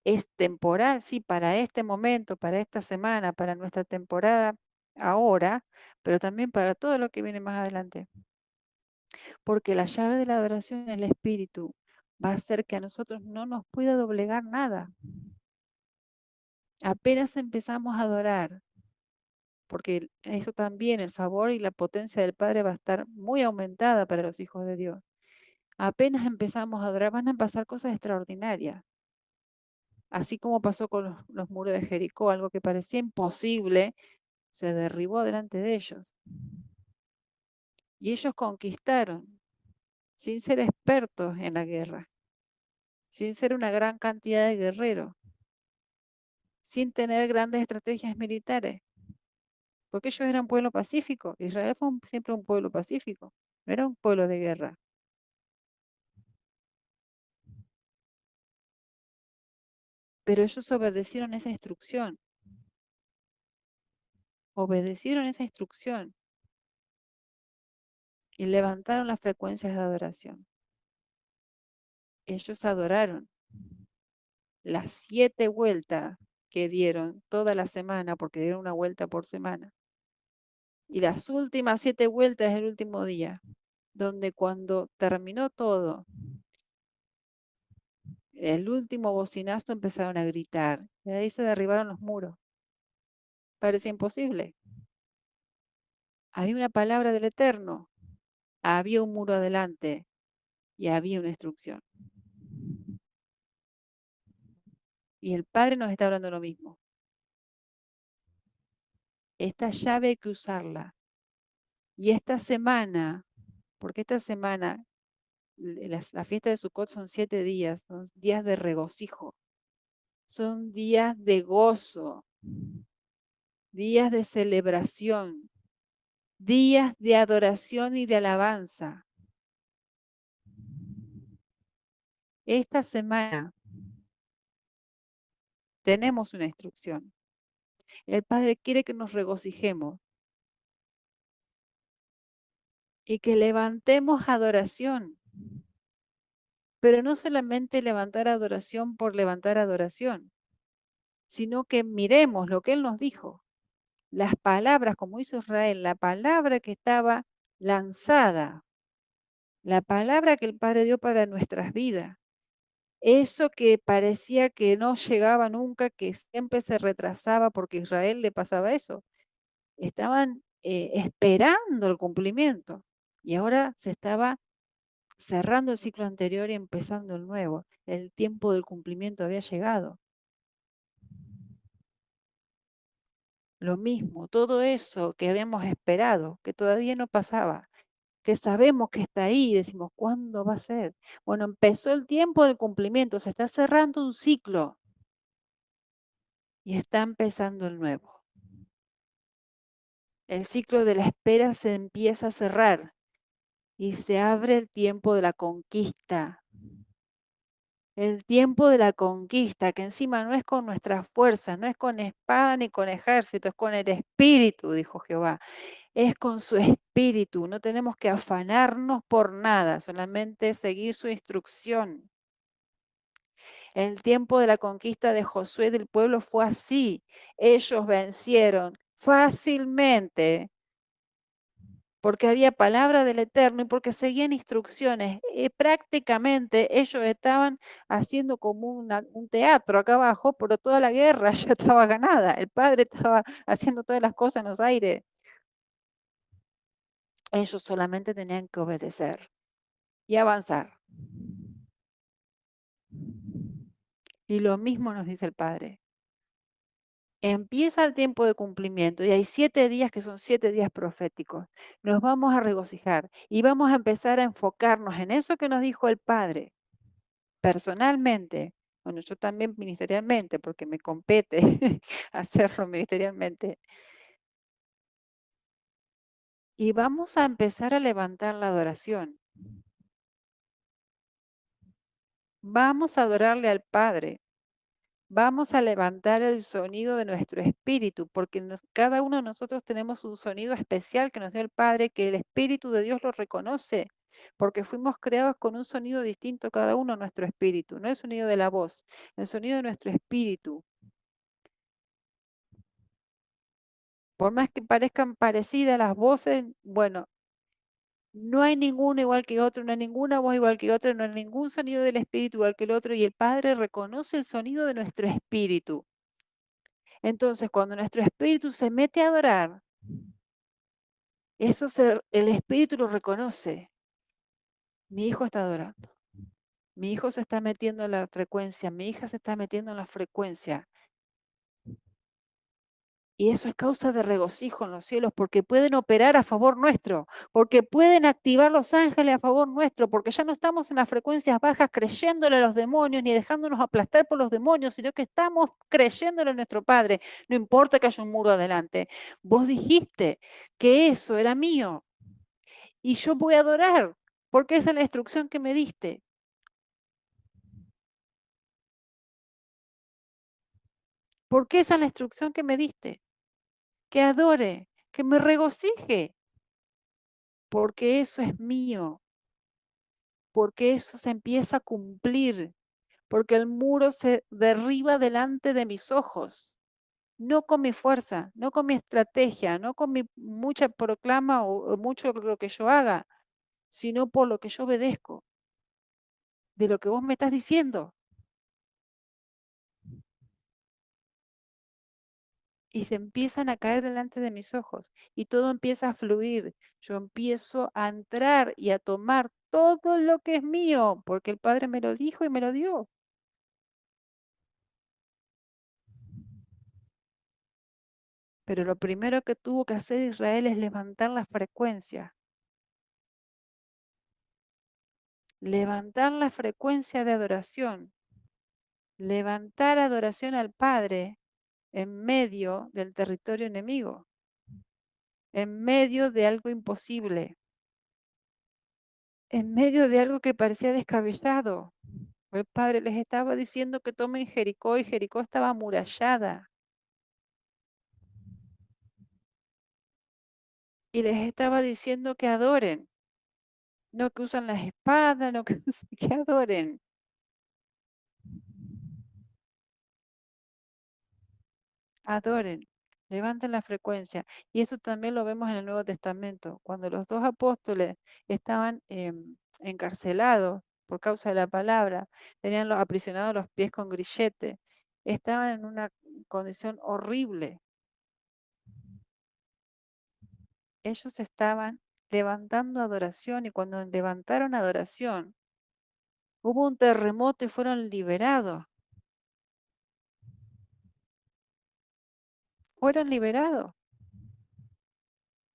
Es temporal, sí, para este momento, para esta semana, para nuestra temporada ahora, pero también para todo lo que viene más adelante. Porque la llave de la adoración en el Espíritu va a hacer que a nosotros no nos pueda doblegar nada. Apenas empezamos a adorar, porque eso también, el favor y la potencia del Padre va a estar muy aumentada para los hijos de Dios. Apenas empezamos a adorar, van a pasar cosas extraordinarias, así como pasó con los muros de Jericó, algo que parecía imposible, se derribó delante de ellos. Y ellos conquistaron, sin ser expertos en la guerra, sin ser una gran cantidad de guerreros, sin tener grandes estrategias militares, porque ellos eran un pueblo pacífico. Israel fue siempre un pueblo pacífico, no era un pueblo de guerra. Pero ellos obedecieron esa instrucción y levantaron las frecuencias de adoración. Ellos adoraron las 7 vueltas que dieron toda la semana, porque dieron una vuelta por semana. Y las últimas 7 vueltas el último día, donde cuando terminó todo, el último bocinazo empezaron a gritar. Y ahí se derribaron los muros. Parecía imposible. Había una palabra del Eterno, había un muro adelante y había una instrucción. Y el Padre nos está hablando lo mismo. Esta llave hay que usarla. Y esta semana, porque esta semana, la fiesta de Sukkot son 7 días, son días de regocijo, son días de gozo, días de celebración, días de adoración y de alabanza. Esta semana tenemos una instrucción. El Padre quiere que nos regocijemos y que levantemos adoración, pero no solamente levantar adoración por levantar adoración, sino que miremos lo que Él nos dijo, las palabras, como hizo Israel, la palabra que estaba lanzada, la palabra que el Padre dio para nuestras vidas, eso que parecía que no llegaba nunca, que siempre se retrasaba porque a Israel le pasaba eso, estaban esperando el cumplimiento y ahora se estaba cerrando el ciclo anterior y empezando el nuevo. El tiempo del cumplimiento había llegado. Lo mismo, todo eso que habíamos esperado, que todavía no pasaba, que sabemos que está ahí y decimos, ¿cuándo va a ser? Bueno, empezó el tiempo del cumplimiento, se está cerrando un ciclo y está empezando el nuevo. El ciclo de la espera se empieza a cerrar y se abre el tiempo de la conquista. El tiempo de la conquista, que encima no es con nuestras fuerzas, no es con espada ni con ejército, es con el espíritu, dijo Jehová. Es con su espíritu. No tenemos que afanarnos por nada, solamente seguir su instrucción. El tiempo de la conquista de Josué del pueblo fue así. Ellos vencieron fácilmente porque había palabra del Eterno y porque seguían instrucciones. Prácticamente ellos estaban haciendo como un teatro acá abajo, pero toda la guerra ya estaba ganada. El Padre estaba haciendo todas las cosas en los aires. Ellos solamente tenían que obedecer y avanzar. Y lo mismo nos dice el Padre. Empieza el tiempo de cumplimiento y hay 7 días que son 7 días proféticos. Nos vamos a regocijar y vamos a empezar a enfocarnos en eso que nos dijo el Padre personalmente. Bueno, yo también ministerialmente, porque me compete hacerlo ministerialmente. Y vamos a empezar a levantar la adoración. Vamos a adorarle al Padre. Vamos a levantar el sonido de nuestro espíritu, porque cada uno de nosotros tenemos un sonido especial que nos dio el Padre, que el Espíritu de Dios lo reconoce, porque fuimos creados con un sonido distinto cada uno nuestro espíritu, no el sonido de la voz, el sonido de nuestro espíritu. Por más que parezcan parecidas las voces, bueno, no hay ninguno igual que otro, no hay ninguna voz igual que otra, no hay ningún sonido del espíritu igual que el otro, y el Padre reconoce el sonido de nuestro espíritu. Entonces, cuando nuestro espíritu se mete a adorar, el espíritu lo reconoce. Mi hijo está adorando. Mi hijo se está metiendo en la frecuencia. Mi hija se está metiendo en la frecuencia. Y eso es causa de regocijo en los cielos, porque pueden operar a favor nuestro, porque pueden activar los ángeles a favor nuestro, porque ya no estamos en las frecuencias bajas creyéndole a los demonios ni dejándonos aplastar por los demonios, sino que estamos creyéndole a nuestro Padre. No importa que haya un muro adelante. Vos dijiste que eso era mío y yo voy a adorar, porque esa es la instrucción que me diste. Porque esa es la instrucción que me diste. Que adore, que me regocije, porque eso es mío, porque eso se empieza a cumplir, porque el muro se derriba delante de mis ojos, no con mi fuerza, no con mi estrategia, no con mi mucha proclama o mucho lo que yo haga, sino por lo que yo obedezco, de lo que vos me estás diciendo. Y se empiezan a caer delante de mis ojos y todo empieza a fluir. Yo empiezo a entrar y a tomar todo lo que es mío, porque el Padre me lo dijo y me lo dio. Pero lo primero que tuvo que hacer Israel es levantar la frecuencia de adoración, levantar adoración al Padre en medio del territorio enemigo, en medio de algo imposible, en medio de algo que parecía descabellado. El Padre les estaba diciendo que tomen Jericó y Jericó estaba amurallada. Y les estaba diciendo que adoren, no que usan las espadas, no que, que adoren. Adoren, levanten la frecuencia. Y eso también lo vemos en el Nuevo Testamento. Cuando los dos apóstoles estaban encarcelados por causa de la palabra, tenían los aprisionados los pies con grillete, estaban en una condición horrible. Ellos estaban levantando adoración y cuando levantaron adoración, hubo un terremoto y fueron liberados. Fueron liberados.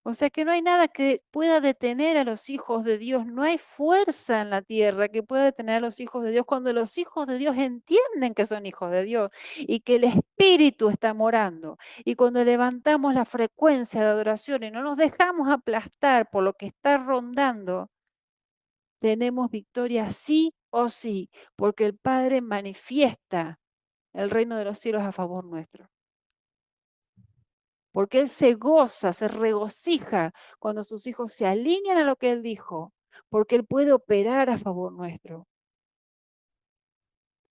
O sea que no hay nada que pueda detener a los hijos de Dios, no hay fuerza en la tierra que pueda detener a los hijos de Dios cuando los hijos de Dios entienden que son hijos de Dios y que el Espíritu está morando. Y cuando levantamos la frecuencia de adoración y no nos dejamos aplastar por lo que está rondando, tenemos victoria sí Oh sí, porque el Padre manifiesta el reino de los cielos a favor nuestro. Porque Él se goza, se regocija cuando sus hijos se alinean a lo que Él dijo, porque Él puede operar a favor nuestro.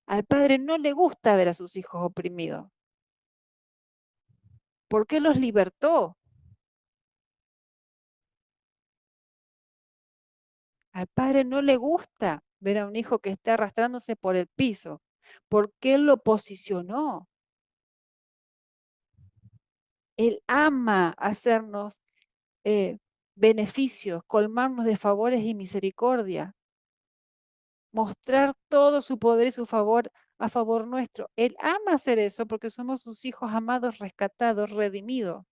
Al Padre no le gusta ver a sus hijos oprimidos, porque Él los libertó. Al Padre no le gusta ver a un hijo que está arrastrándose por el piso, porque Él lo posicionó. Él ama hacernos beneficios, colmarnos de favores y misericordia, mostrar todo su poder y su favor a favor nuestro. Él ama hacer eso porque somos sus hijos amados, rescatados, redimidos.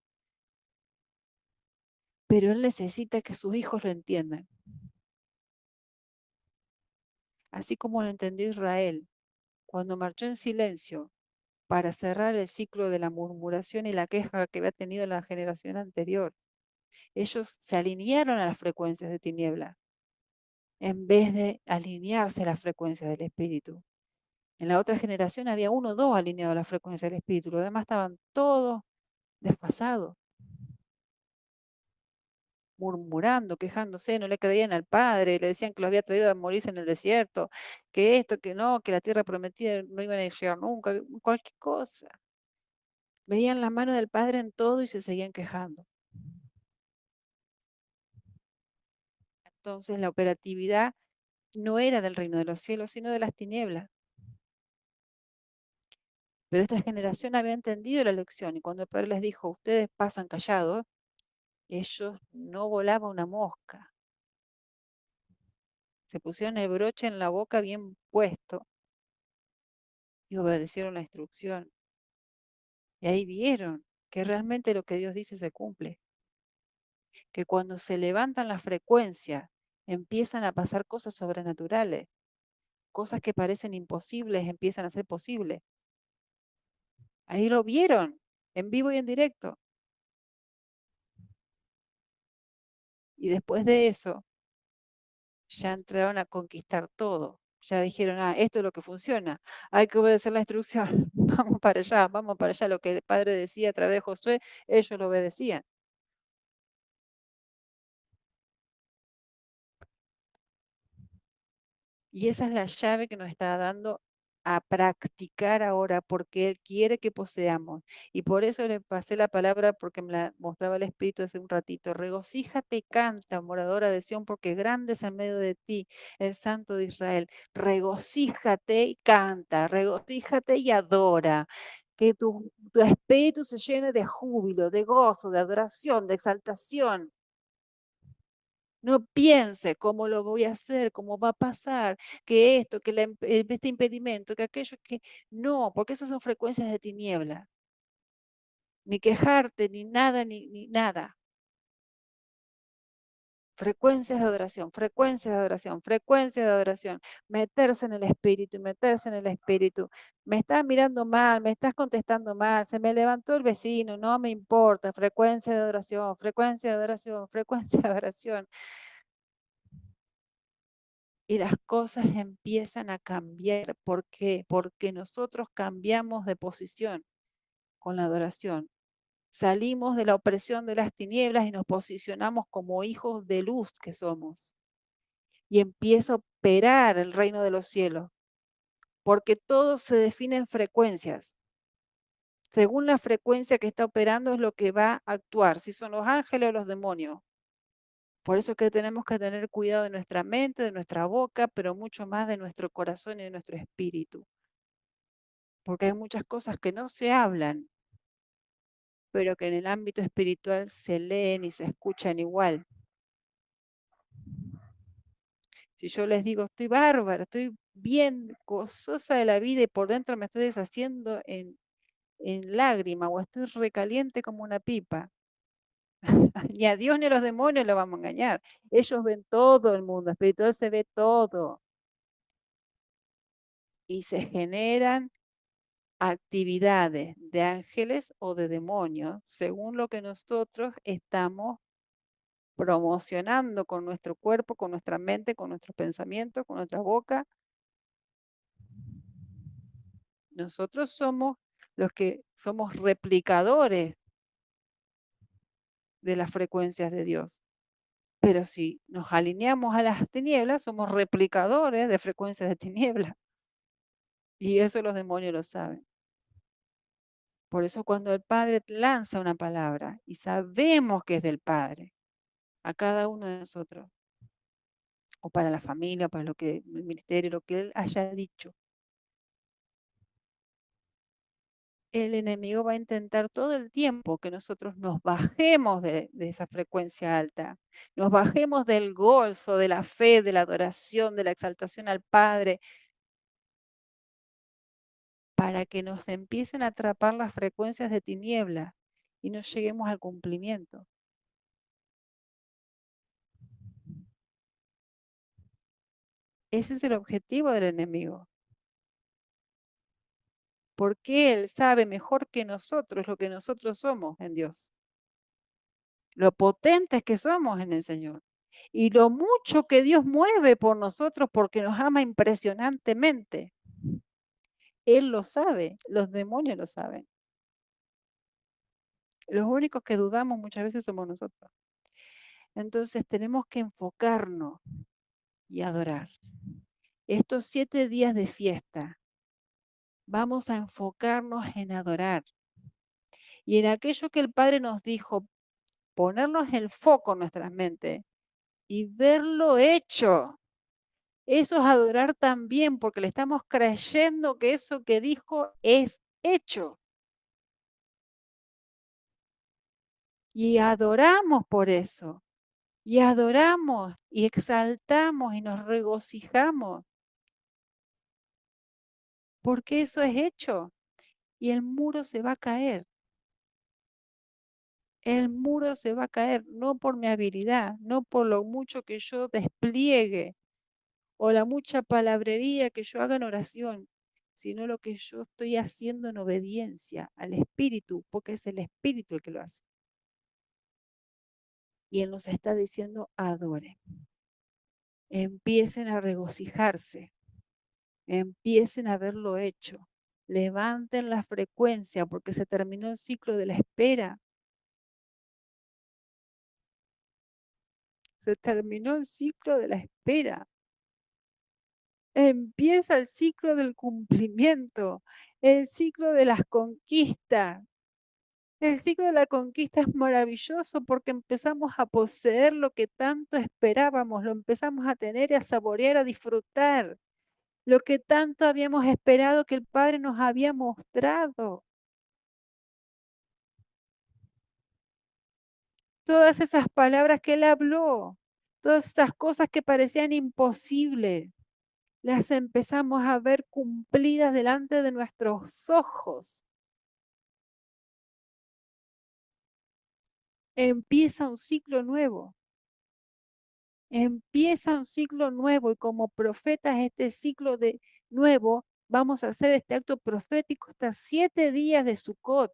Pero Él necesita que sus hijos lo entiendan, así como lo entendió Israel cuando marchó en silencio para cerrar el ciclo de la murmuración y la queja que había tenido la generación anterior. Ellos se alinearon a las frecuencias de tiniebla en vez de alinearse a las frecuencias del Espíritu. En la otra generación había uno o dos alineados a la frecuencia del Espíritu, los demás estaban todos desfasados, murmurando, quejándose, no le creían al Padre, le decían que los había traído a morirse en el desierto, que esto, que no, que la tierra prometida no iban a llegar nunca, cualquier cosa. Veían la mano del Padre en todo y se seguían quejando. Entonces la operatividad no era del reino de los cielos, sino de las tinieblas. Pero esta generación había entendido la lección y cuando el Padre les dijo, ustedes pasan callados, ellos no volaban una mosca. Se pusieron el broche en la boca bien puesto y obedecieron la instrucción. Y ahí vieron que realmente lo que Dios dice se cumple. Que cuando se levantan las frecuencias, empiezan a pasar cosas sobrenaturales. Cosas que parecen imposibles empiezan a ser posibles. Ahí lo vieron, en vivo y en directo. Y después de eso, ya entraron a conquistar todo. Ya dijeron, esto es lo que funciona, hay que obedecer la instrucción, vamos para allá. Lo que el Padre decía a través de Josué, ellos lo obedecían. Y esa es la llave que nos está dando a practicar ahora, porque Él quiere que poseamos. Y por eso le pasé la palabra, porque me la mostraba el Espíritu hace un ratito. Regocíjate y canta, moradora de Sión, porque grande es en medio de ti el Santo de Israel. Regocíjate y canta, regocíjate y adora. Que tu espíritu se llene de júbilo, de gozo, de adoración, de exaltación. No piense cómo lo voy a hacer, cómo va a pasar, que esto, que este impedimento, que aquello, que no, porque esas son frecuencias de tiniebla. Ni quejarte, ni nada, ni nada. Frecuencias de adoración, frecuencias de adoración, frecuencias de adoración. Meterse en el espíritu, meterse en el espíritu. Me estás mirando mal, me estás contestando mal, se me levantó el vecino, no me importa. Frecuencia de adoración, frecuencia de adoración, frecuencia de adoración. Y las cosas empiezan a cambiar. ¿Por qué? Porque nosotros cambiamos de posición con la adoración. Salimos de la opresión de las tinieblas y nos posicionamos como hijos de luz que somos. Y empieza a operar el reino de los cielos, porque todo se define en frecuencias. Según la frecuencia que está operando es lo que va a actuar, si son los ángeles o los demonios. Por eso es que tenemos que tener cuidado de nuestra mente, de nuestra boca, pero mucho más de nuestro corazón y de nuestro espíritu. Porque hay muchas cosas que no se hablan, pero que en el ámbito espiritual se leen y se escuchan igual. Si yo les digo, estoy bárbara, estoy bien gozosa de la vida y por dentro me estoy deshaciendo en lágrima o estoy recaliente como una pipa, ni a Dios ni a los demonios lo vamos a engañar. Ellos ven todo el mundo espiritual, se ve todo y se generan actividades de ángeles o de demonios según lo que nosotros estamos promocionando con nuestro cuerpo, con nuestra mente, con nuestros pensamientos, con nuestra boca Nosotros somos los que somos replicadores de las frecuencias de Dios. Pero si nos alineamos a las tinieblas, somos replicadores de frecuencias de tinieblas. Y eso los demonios lo saben. Por eso cuando el Padre lanza una palabra y sabemos que es del Padre, a cada uno de nosotros, o para la familia, para lo que el ministerio, lo que Él haya dicho, el enemigo va a intentar todo el tiempo que nosotros nos bajemos de esa frecuencia alta, nos bajemos del gozo, de la fe, de la adoración, de la exaltación al Padre, para que nos empiecen a atrapar las frecuencias de tiniebla y no lleguemos al cumplimiento. Ese es el objetivo del enemigo. Porque Él sabe mejor que nosotros lo que nosotros somos en Dios. Lo potentes que somos en el Señor. Y lo mucho que Dios mueve por nosotros porque nos ama impresionantemente. Él lo sabe, los demonios lo saben. Los únicos que dudamos muchas veces somos nosotros. Entonces tenemos que enfocarnos y adorar. Estos 7 días de fiesta, vamos a enfocarnos en adorar. Y en aquello que el Padre nos dijo, ponernos el foco en nuestras mentes y verlo hecho. Eso es adorar también, porque le estamos creyendo que eso que dijo es hecho. Y adoramos por eso. Y adoramos y exaltamos y nos regocijamos. Porque eso es hecho. Y el muro se va a caer. El muro se va a caer, no por mi habilidad, no por lo mucho que yo despliegue o la mucha palabrería que yo haga en oración, sino lo que yo estoy haciendo en obediencia al Espíritu, porque es el Espíritu el que lo hace. Y Él nos está diciendo, adoren, empiecen a regocijarse, empiecen a verlo hecho, levanten la frecuencia porque se terminó el ciclo de la espera. Se terminó el ciclo de la espera. Empieza el ciclo del cumplimiento, el ciclo de las conquistas. El ciclo de la conquista es maravilloso porque empezamos a poseer lo que tanto esperábamos, lo empezamos a tener y a saborear, a disfrutar, lo que tanto habíamos esperado que el Padre nos había mostrado. Todas esas palabras que Él habló, todas esas cosas que parecían imposibles, las empezamos a ver cumplidas delante de nuestros ojos. Empieza un ciclo nuevo. Empieza un ciclo nuevo y como profetas este ciclo de nuevo vamos a hacer este acto profético hasta 7 días de Sukkot,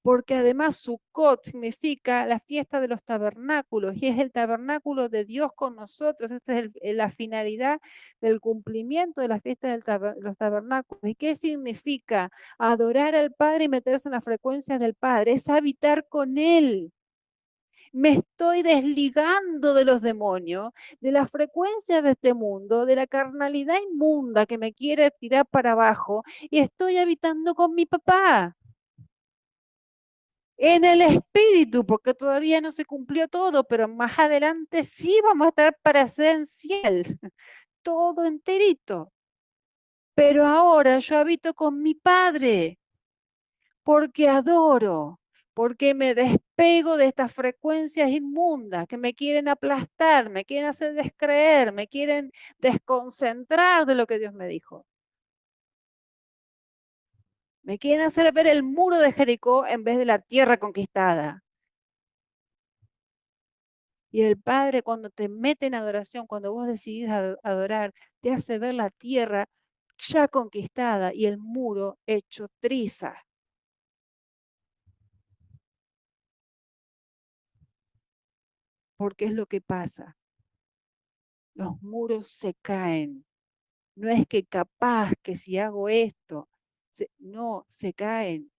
porque además Sukkot significa la fiesta de los tabernáculos y es el tabernáculo de Dios con nosotros. Esta es la finalidad del cumplimiento de la fiesta de los tabernáculos. ¿Y qué significa? Adorar al Padre y meterse en las frecuencias del Padre, es habitar con Él. Me estoy desligando de los demonios, de las frecuencias de este mundo, de la carnalidad inmunda que me quiere tirar para abajo y estoy habitando con mi papá. En el espíritu, porque todavía no se cumplió todo, pero más adelante sí vamos a estar presencial, todo enterito. Pero ahora yo habito con mi padre porque adoro, porque me despego de estas frecuencias inmundas que me quieren aplastar, me quieren hacer descreer, me quieren desconcentrar de lo que Dios me dijo. Me quieren hacer ver el muro de Jericó en vez de la tierra conquistada. Y el Padre cuando te mete en adoración, cuando vos decidís adorar, te hace ver la tierra ya conquistada y el muro hecho triza. Porque es lo que pasa. Los muros se caen No es que capaz que si hago esto, no, se caen,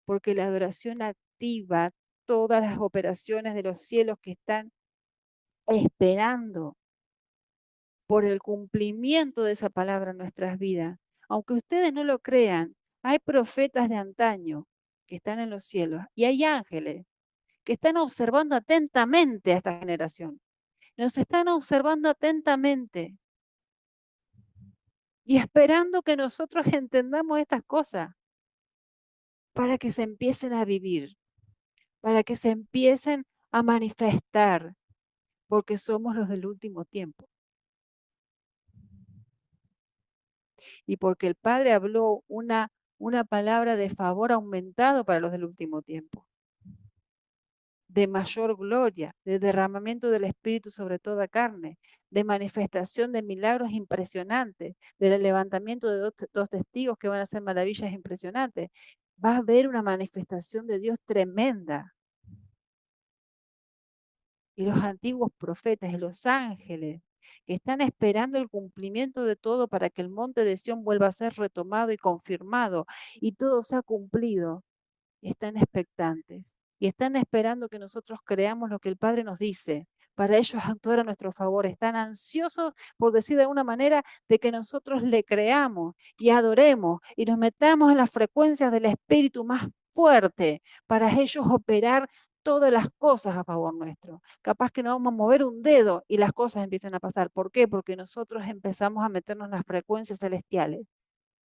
porque la adoración activa todas las operaciones de los cielos que están esperando por el cumplimiento de esa palabra en nuestras vidas. Aunque ustedes no lo crean, hay profetas de antaño que están en los cielos y hay ángeles que están observando atentamente a esta generación. Nos están observando atentamente y esperando que nosotros entendamos estas cosas para que se empiecen a vivir, para que se empiecen a manifestar, porque somos los del último tiempo. Y porque el Padre habló una palabra de favor aumentado para los del último tiempo, de mayor gloria, de derramamiento del Espíritu sobre toda carne, de manifestación de milagros impresionantes, del levantamiento de dos testigos que van a hacer maravillas impresionantes. Va a haber una manifestación de Dios tremenda. Y los antiguos profetas y los ángeles que están esperando el cumplimiento de todo para que el monte de Sión vuelva a ser retomado y confirmado y todo sea cumplido, están expectantes y están esperando que nosotros creamos lo que el Padre nos dice. Para ellos actuar a nuestro favor. Están ansiosos, por decir de alguna manera, de que nosotros le creamos y adoremos y nos metamos en las frecuencias del Espíritu más fuerte para ellos operar todas las cosas a favor nuestro. Capaz que no vamos a mover un dedo y las cosas empiezan a pasar. ¿Por qué? Porque nosotros empezamos a meternos en las frecuencias celestiales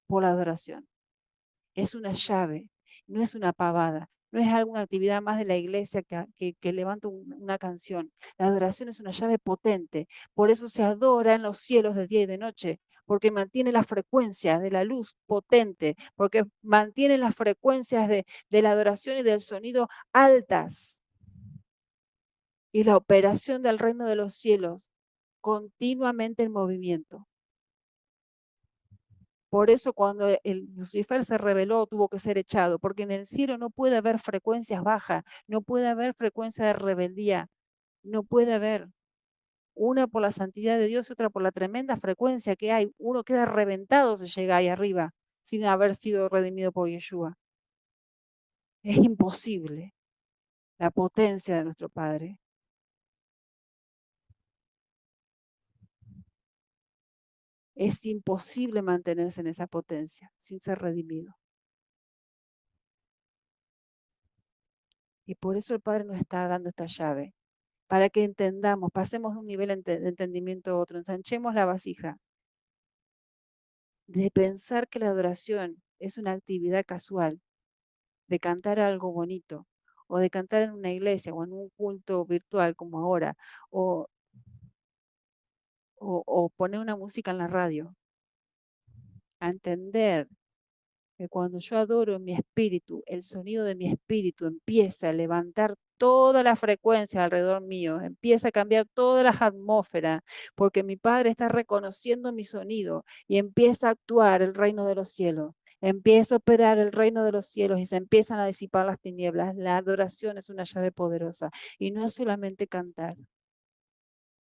por la adoración. Es una llave, no es una pavada, no es alguna actividad más de la iglesia que levanta una canción. La adoración es una llave potente, por eso se adora en los cielos de día y de noche, porque mantiene la frecuencia de la luz potente, porque mantiene las frecuencias de la adoración y del sonido altas. Y la operación del reino de los cielos continuamente en movimiento. Por eso cuando el Lucifer se rebeló tuvo que ser echado, porque en el cielo no puede haber frecuencias bajas, no puede haber frecuencia de rebeldía, no puede haber una por la santidad de Dios y otra por la tremenda frecuencia que hay. Uno queda reventado si llega ahí arriba sin haber sido redimido por Yeshua. Es imposible la potencia de nuestro Padre. Es imposible mantenerse en esa potencia sin ser redimido. Y por eso el Padre nos está dando esta llave, para que entendamos, pasemos de un nivel de entendimiento a otro, ensanchemos la vasija, de pensar que la adoración es una actividad casual, de cantar algo bonito, o de cantar en una iglesia o en un culto virtual como ahora, o, o poner una música en la radio, a entender que cuando yo adoro en mi espíritu, el sonido de mi espíritu empieza a levantar toda la frecuencia alrededor mío, empieza a cambiar todas las atmósferas, porque mi Padre está reconociendo mi sonido y empieza a actuar el reino de los cielos. Empieza a operar el reino de los cielos y se empiezan a disipar las tinieblas. La adoración es una llave poderosa y no es solamente cantar.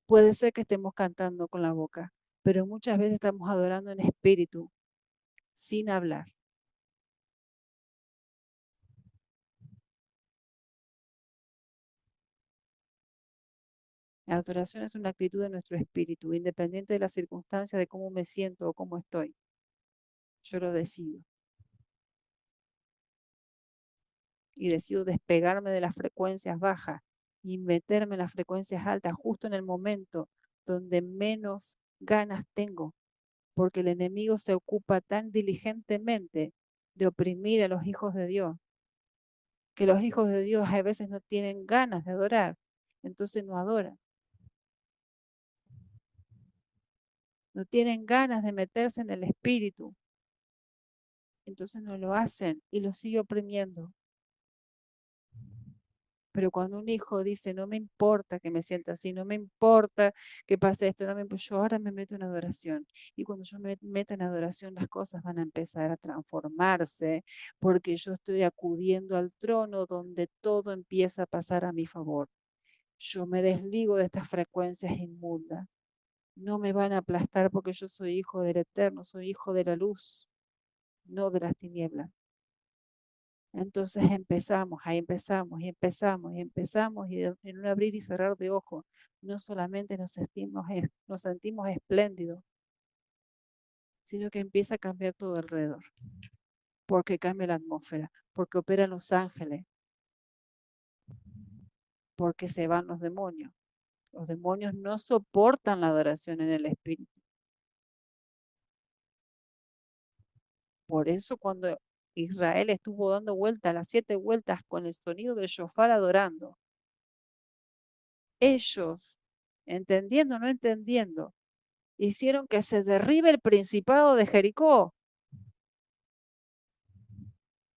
Puede ser que estemos cantando con la boca, pero muchas veces estamos adorando en espíritu, sin hablar. La adoración es una actitud de nuestro espíritu, independiente de las circunstancias, de cómo me siento o cómo estoy. Yo lo decido. Y decido despegarme de las frecuencias bajas y meterme en las frecuencias altas justo en el momento donde menos ganas tengo, porque el enemigo se ocupa tan diligentemente de oprimir a los hijos de Dios, que los hijos de Dios a veces no tienen ganas de adorar, entonces no adoran. No tienen ganas de meterse en el espíritu, entonces no lo hacen y lo sigue oprimiendo. Pero cuando un hijo dice, no me importa que me sienta así, no me importa que pase esto, no me yo ahora me meto en adoración. Y cuando yo me meto en adoración, las cosas van a empezar a transformarse, porque yo estoy acudiendo al trono donde todo empieza a pasar a mi favor. Yo me desligo de estas frecuencias inmundas, no me van a aplastar porque yo soy hijo del Eterno, soy hijo de la luz, no de las tinieblas. Entonces empezamos, ahí empezamos y empezamos y empezamos y en un abrir y cerrar de ojos, no solamente nos sentimos espléndidos, sino que empieza a cambiar todo alrededor, porque cambia la atmósfera, porque operan los ángeles, porque se van los demonios. Los demonios no soportan la adoración en el espíritu. Por eso cuando Israel estuvo dando vueltas, las 7 vueltas con el sonido del shofar adorando, ellos, entendiendo o no entendiendo, hicieron que se derribe el principado de Jericó,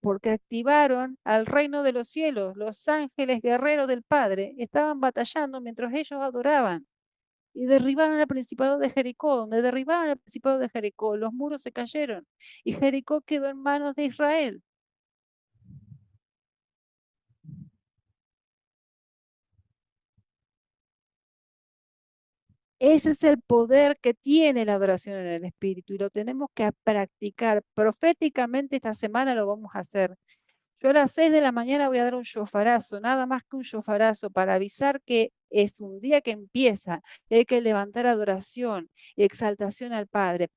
porque activaron al reino de los cielos. Los ángeles guerreros del Padre estaban batallando mientras ellos adoraban y derribaron el principado de Jericó. Donde derribaron el principado de Jericó, los muros se cayeron y Jericó quedó en manos de Israel. Ese es el poder que tiene la adoración en el Espíritu y lo tenemos que practicar. Proféticamente esta semana lo vamos a hacer. Yo a las 6 de la mañana voy a dar un shofarazo, nada más que un shofarazo, para avisar que es un día que empieza. Hay que levantar adoración y exaltación al Padre.